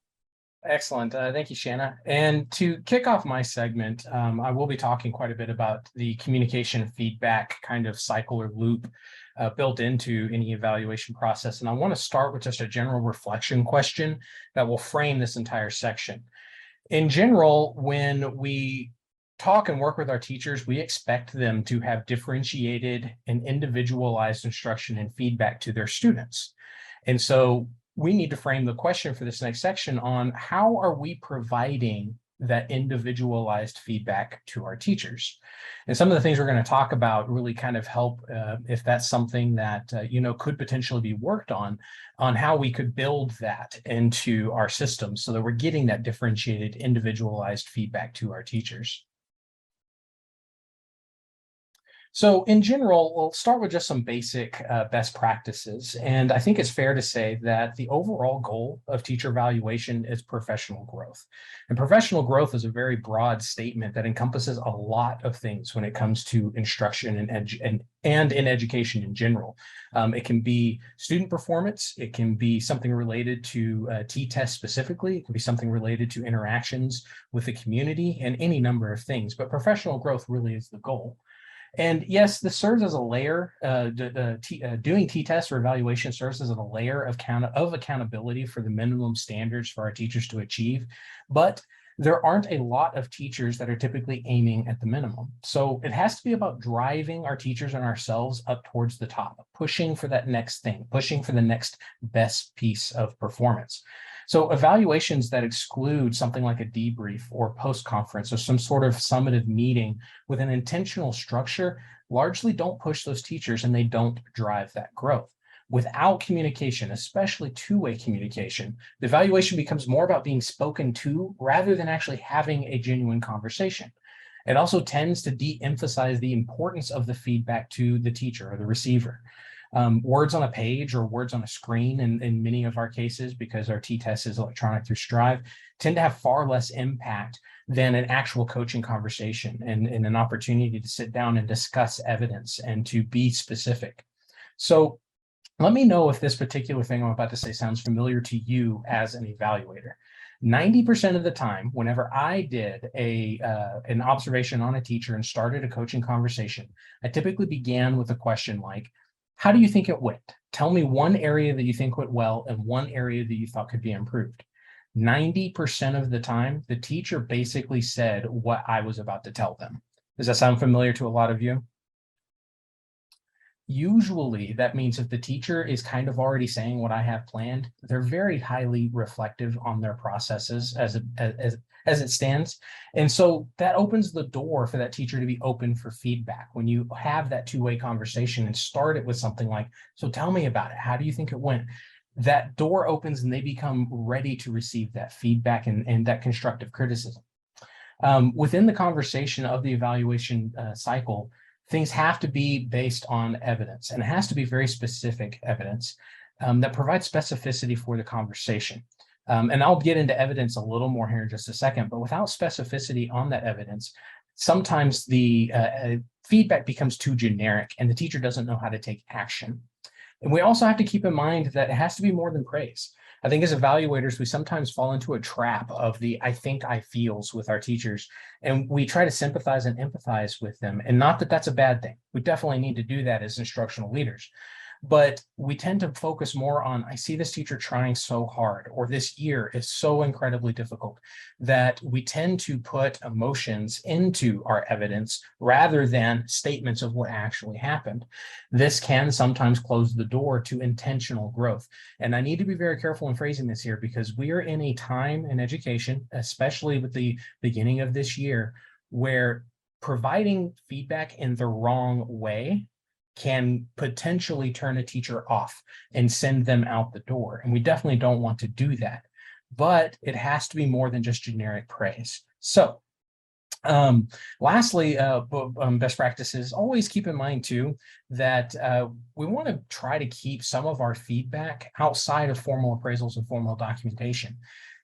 Excellent. Thank you, Shanna. And to kick off my segment, I will be talking quite a bit about the communication feedback kind of cycle or loop built into any evaluation process. And I want to start with just a general reflection question that will frame this entire section. In general, when we talk and work with our teachers, we expect them to have differentiated and individualized instruction and feedback to their students. And so we need to frame the question for this next section on how are we providing that individualized feedback to our teachers. And some of the things we're going to talk about really kind of help if that's something that could potentially be worked on how we could build that into our system so that we're getting that differentiated, individualized feedback to our teachers. So in general, we'll start with just some basic best practices. And I think it's fair to say that the overall goal of teacher evaluation is professional growth. And professional growth is a very broad statement that encompasses a lot of things when it comes to instruction and in education in general. It can be student performance. It can be something related to T-tests specifically. It can be something related to interactions with the community and any number of things. But professional growth really is the goal. And yes, this serves as a layer, doing T-tests or evaluation serves as a layer of accountability for the minimum standards for our teachers to achieve. But there aren't a lot of teachers that are typically aiming at the minimum. So it has to be about driving our teachers and ourselves up towards the top, pushing for that next thing, pushing for the next best piece of performance. So evaluations that exclude something like a debrief or post-conference or some sort of summative meeting with an intentional structure largely don't push those teachers and they don't drive that growth. Without communication, especially two-way communication, the evaluation becomes more about being spoken to rather than actually having a genuine conversation. It also tends to de-emphasize the importance of the feedback to the teacher or the receiver. Words on a page or words on a screen in many of our cases, because our T-test is electronic through Strive, tend to have far less impact than an actual coaching conversation and an opportunity to sit down and discuss evidence and to be specific. So let me know if this particular thing I'm about to say sounds familiar to you as an evaluator. 90% of the time, whenever I did an observation on a teacher and started a coaching conversation, I typically began with a question like, how do you think it went? Tell me one area that you think went well and one area that you thought could be improved. 90% of the time, the teacher basically said what I was about to tell them. Does that sound familiar to a lot of you? Usually that means if the teacher is kind of already saying what I have planned, they're very highly reflective on their processes as it stands. And so that opens the door for that teacher to be open for feedback. When you have that two-way conversation and start it with something like, so tell me about it. How do you think it went? That door opens and they become ready to receive that feedback and that constructive criticism. Within the conversation of the evaluation cycle, things have to be based on evidence, and it has to be very specific evidence that provides specificity for the conversation. And I'll get into evidence a little more here in just a second, but without specificity on that evidence, sometimes the feedback becomes too generic and the teacher doesn't know how to take action. And we also have to keep in mind that it has to be more than praise. I think as evaluators, we sometimes fall into a trap of the I think I feels with our teachers, and we try to sympathize and empathize with them. And not that that's a bad thing. We definitely need to do that as instructional leaders. But we tend to focus more on, I see this teacher trying so hard, or this year is so incredibly difficult, that we tend to put emotions into our evidence rather than statements of what actually happened. This can sometimes close the door to intentional growth. And I need to be very careful in phrasing this here because we are in a time in education, especially with the beginning of this year, where providing feedback in the wrong way can potentially turn a teacher off and send them out the door. And we definitely don't want to do that. But it has to be more than just generic praise. So lastly, best practices, always keep in mind too, that we want to try to keep some of our feedback outside of formal appraisals and formal documentation.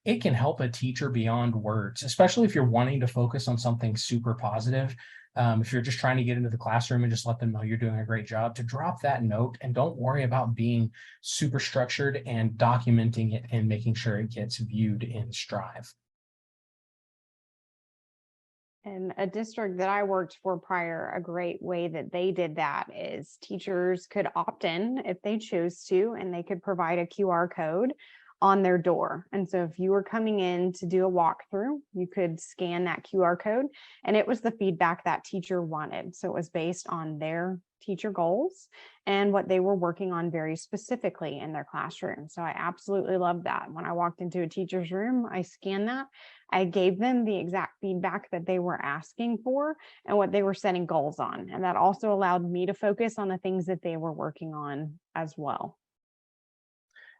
It can help a teacher beyond words, especially if you're wanting to focus on something super positive. If you're just trying to get into the classroom and just let them know you're doing a great job, to drop that note and don't worry about being super structured and documenting it and making sure it gets viewed in Strive. In a district that I worked for prior, a great way that they did that is teachers could opt in if they chose to, and they could provide a QR code on their door. And so if you were coming in to do a walkthrough, you could scan that QR code, and it was the feedback that teacher wanted. So it was based on their teacher goals and what they were working on very specifically in their classroom. So I absolutely love that. When I walked into a teacher's room, I scanned that. I gave them the exact feedback that they were asking for and what they were setting goals on. And that also allowed me to focus on the things that they were working on as well.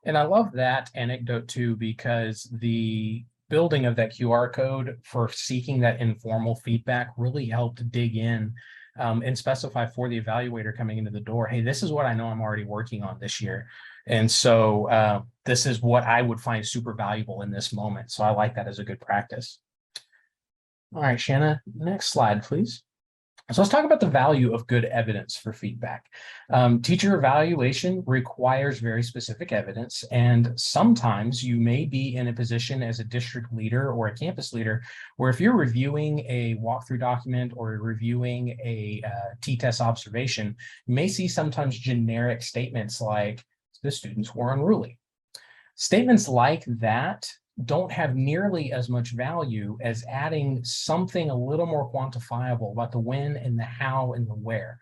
And I love that anecdote too, because the building of that QR code for seeking that informal feedback really helped dig in and specify for the evaluator coming into the door, hey, this is what I know I'm already working on this year. And so this is what I would find super valuable in this moment. So I like that as a good practice. All right, Shanna, next slide, please. So let's talk about the value of good evidence for feedback. Teacher evaluation requires very specific evidence, and sometimes you may be in a position as a district leader or a campus leader where if you're reviewing a walkthrough document or reviewing a t-test observation, you may see sometimes generic statements like the students were unruly. Statements like that don't have nearly as much value as adding something a little more quantifiable about the when and the how and the where.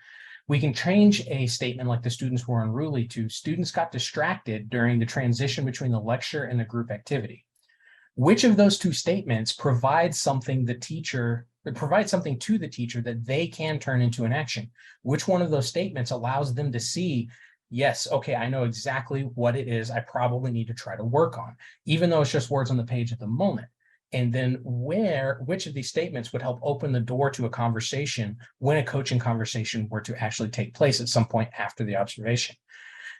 We can change a statement like the students were unruly to students got distracted during the transition between the lecture and the group activity. Which of those two statements provides something to the teacher that they can turn into an action? Which one of those statements allows them to see, yes, okay, I know exactly what it is I probably need to try to work on, even though it's just words on the page at the moment. And then which of these statements would help open the door to a conversation when a coaching conversation were to actually take place at some point after the observation.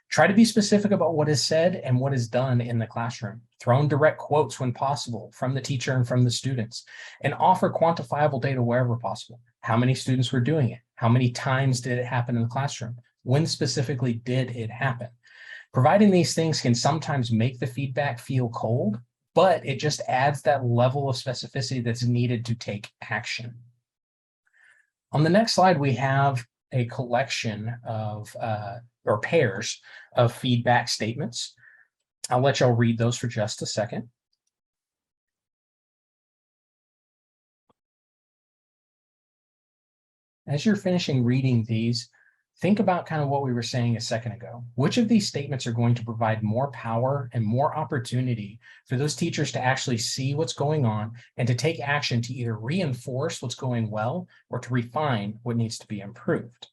Try to be specific about what is said and what is done in the classroom. Throw in direct quotes when possible from the teacher and from the students, and offer quantifiable data wherever possible. How many students were doing it? How many times did it happen in the classroom? When specifically did it happen? Providing these things can sometimes make the feedback feel cold, but it just adds that level of specificity that's needed to take action. On the next slide, we have a collection of or pairs of feedback statements. I'll let y'all read those for just a second. As you're finishing reading these, think about kind of what we were saying a second ago. Which of these statements are going to provide more power and more opportunity for those teachers to actually see what's going on and to take action to either reinforce what's going well or to refine what needs to be improved?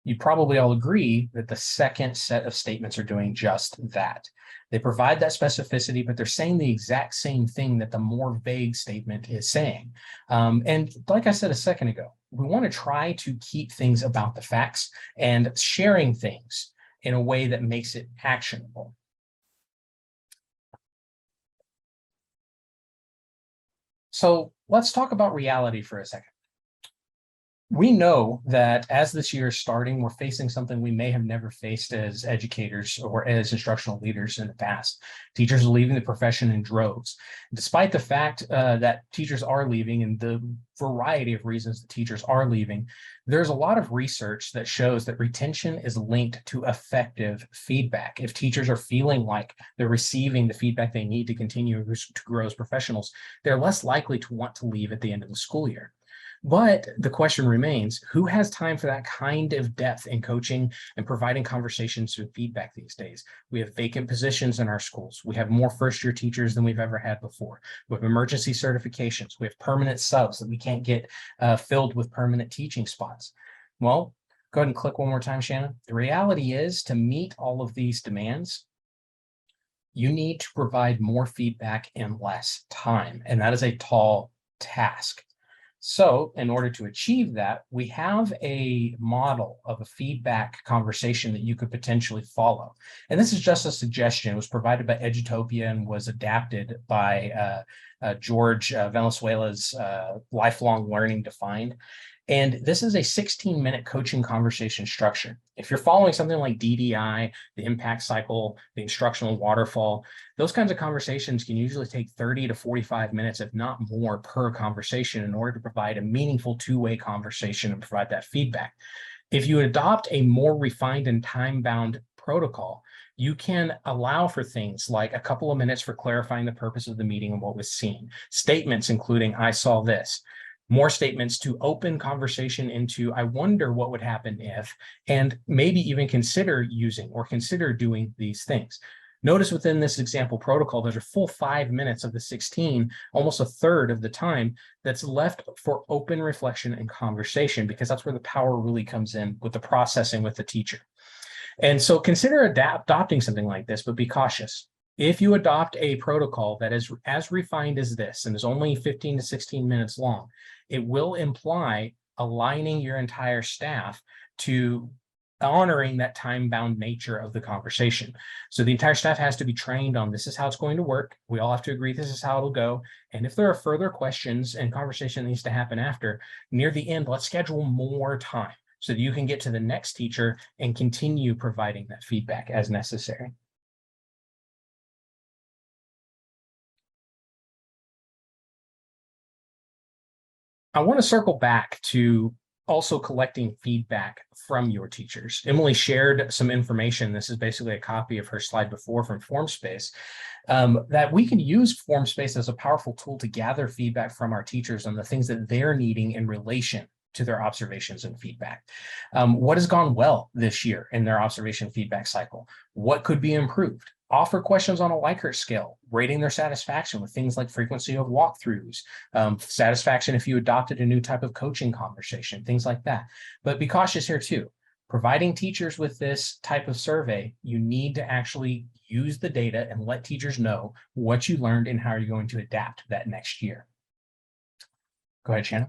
You probably all agree that the second set of statements are doing just that. They provide that specificity, but they're saying the exact same thing that the more vague statement is saying. And like I said a second ago, we want to try to keep things about the facts and sharing things in a way that makes it actionable. So let's talk about reality for a second. We know that as this year is starting, we're facing something we may have never faced as educators or as instructional leaders in the past. Teachers are leaving the profession in droves. Despite the fact that teachers are leaving and the variety of reasons that teachers are leaving, there's a lot of research that shows that retention is linked to effective feedback. If teachers are feeling like they're receiving the feedback they need to continue to grow as professionals, they're less likely to want to leave at the end of the school year. But the question remains, who has time for that kind of depth in coaching and providing conversations with feedback these days? We have vacant positions in our schools. We have more first-year teachers than we've ever had before. We have emergency certifications. We have permanent subs that we can't get filled with permanent teaching spots. Well, go ahead and click one more time, Shannon. The reality is, to meet all of these demands, you need to provide more feedback in less time, and that is a tall task. So in order to achieve that, we have a model of a feedback conversation that you could potentially follow. And this is just a suggestion. It was provided by Eduphoria and was adapted by George Valenzuela's Lifelong Learning Defined. And this is a 16-minute coaching conversation structure. If you're following something like DDI, the impact cycle, the instructional waterfall, those kinds of conversations can usually take 30 to 45 minutes, if not more, per conversation in order to provide a meaningful two-way conversation and provide that feedback. If you adopt a more refined and time-bound protocol, You can allow for things like a couple of minutes for clarifying the purpose of the meeting and what was seen. Statements including, I saw this. More statements to open conversation into, I wonder what would happen if, and maybe even consider using or consider doing these things. Notice within this example protocol, there's a full 5 minutes of the 16, almost a third of the time that's left for open reflection and conversation, because that's where the power really comes in with the processing with the teacher. And so consider adopting something like this, but be cautious. If you adopt a protocol that is as refined as this and is only 15 to 16 minutes long, it will imply aligning your entire staff to honoring that time-bound nature of the conversation. So the entire staff has to be trained on this is how it's going to work. We all have to agree this is how it'll go. And if there are further questions and conversation that needs to happen after, near the end, let's schedule more time so that you can get to the next teacher and continue providing that feedback as necessary. I want to circle back to also collecting feedback from your teachers. Emily shared some information. This is basically a copy of her slide before from Formspace, that we can use Formspace as a powerful tool to gather feedback from our teachers on the things that they're needing in relation to their observations and feedback. What has gone well this year in their observation feedback cycle? What could be improved? Offer questions on a Likert scale, rating their satisfaction with things like frequency of walkthroughs, satisfaction if you adopted a new type of coaching conversation, things like that. But be cautious here too. Providing teachers with this type of survey, you need to actually use the data and let teachers know what you learned and how you're going to adapt that next year. Go ahead, Shannon.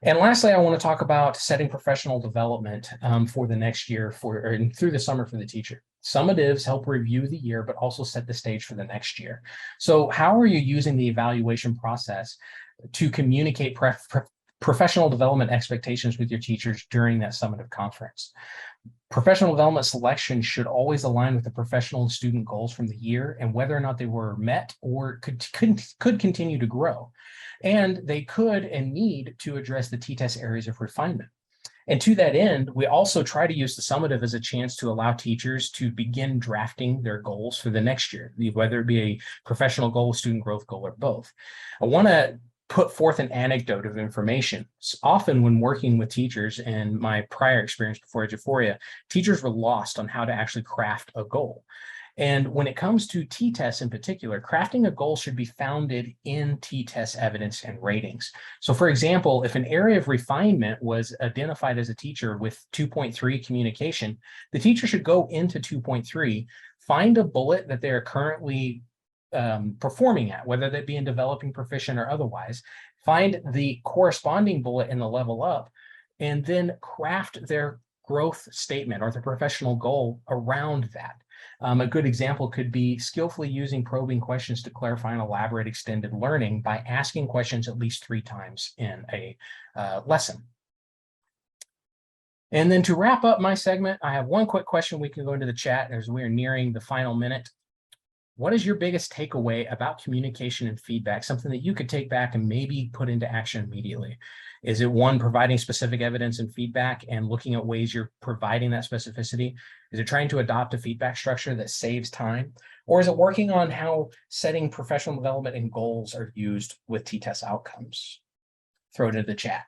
And lastly, I want to talk about setting professional development for the next year and through the summer for the teacher. Summatives help review the year, but also set the stage for the next year. So how are you using the evaluation process to communicate professional development expectations with your teachers during that summative conference? Professional development selection should always align with the professional and student goals from the year and whether or not they were met or could continue to grow. And they could and need to address the T-test areas of refinement. And to that end, we also try to use the summative as a chance to allow teachers to begin drafting their goals for the next year, whether it be a professional goal, student growth goal, or both. I want to put forth an anecdote of information. Often when working with teachers, and my prior experience before Eduphoria, teachers were lost on how to actually craft a goal. And when it comes to T-tests in particular, crafting a goal should be founded in T-test evidence and ratings. So for example, if an area of refinement was identified as a teacher with 2.3 communication, the teacher should go into 2.3, find a bullet that they are currently performing at, whether that be in developing proficient or otherwise, find the corresponding bullet in the level up, and then craft their growth statement or the professional goal around that. A good example could be skillfully using probing questions to clarify and elaborate extended learning by asking questions at least 3 times in a lesson. And then to wrap up my segment, I have one quick question we can go into the chat as we're nearing the final minute. What is your biggest takeaway about communication and feedback, something that you could take back and maybe put into action immediately? Is it one, providing specific evidence and feedback and looking at ways you're providing that specificity? Is it trying to adopt a feedback structure that saves time? Or is it working on how setting professional development and goals are used with T-test outcomes? Throw it into the chat.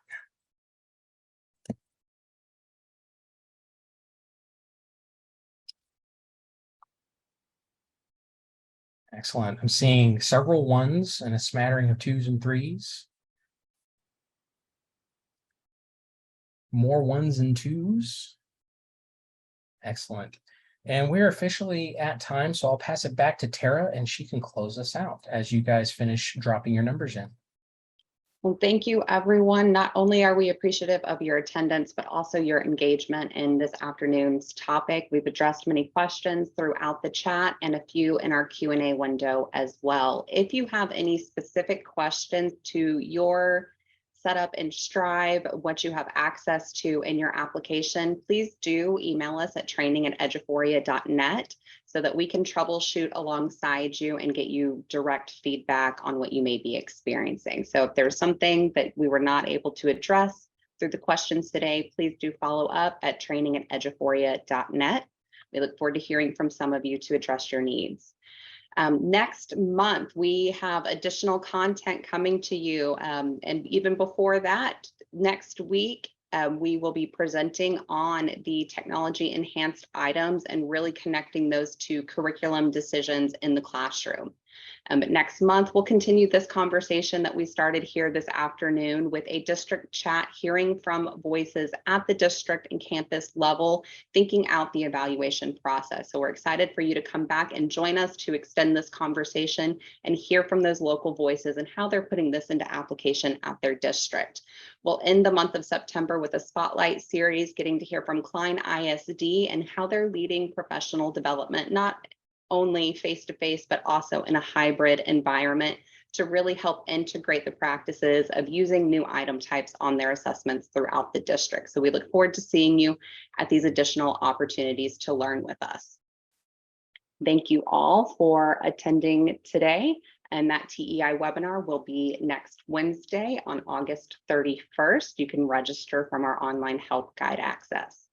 Excellent. I'm seeing several 1s and a smattering of 2s and 3s. More 1s and 2s. Excellent. And we're officially at time, so I'll pass it back to Tara and she can close us out as you guys finish dropping your numbers in. Well, thank you, everyone. Not only are we appreciative of your attendance, but also your engagement in this afternoon's topic. We've addressed many questions throughout the chat and a few in our Q&A window as well. If you have any specific questions to your setup in Strive, what you have access to in your application, please do email us at training@eduphoria.net so that we can troubleshoot alongside you and get you direct feedback on what you may be experiencing. So if there's something that we were not able to address through the questions today, please do follow up at training@eduphoria.net. We look forward to hearing from some of you to address your needs. Next month, we have additional content coming to you. And even before that, next week, we will be presenting on the technology enhanced items and really connecting those to curriculum decisions in the classroom. But next month, we'll continue this conversation that we started here this afternoon with a district chat, hearing from voices at the district and campus level, thinking out the evaluation process. So we're excited for you to come back and join us to extend this conversation and hear from those local voices and how they're putting this into application at their district. We'll end the month of September with a spotlight series, getting to hear from Klein ISD and how they're leading professional development, not only face-to-face, but also in a hybrid environment to really help integrate the practices of using new item types on their assessments throughout the district. So we look forward to seeing you at these additional opportunities to learn with us. Thank you all for attending today. And that TEI webinar will be next Wednesday on August 31st. You can register from our online help guide access.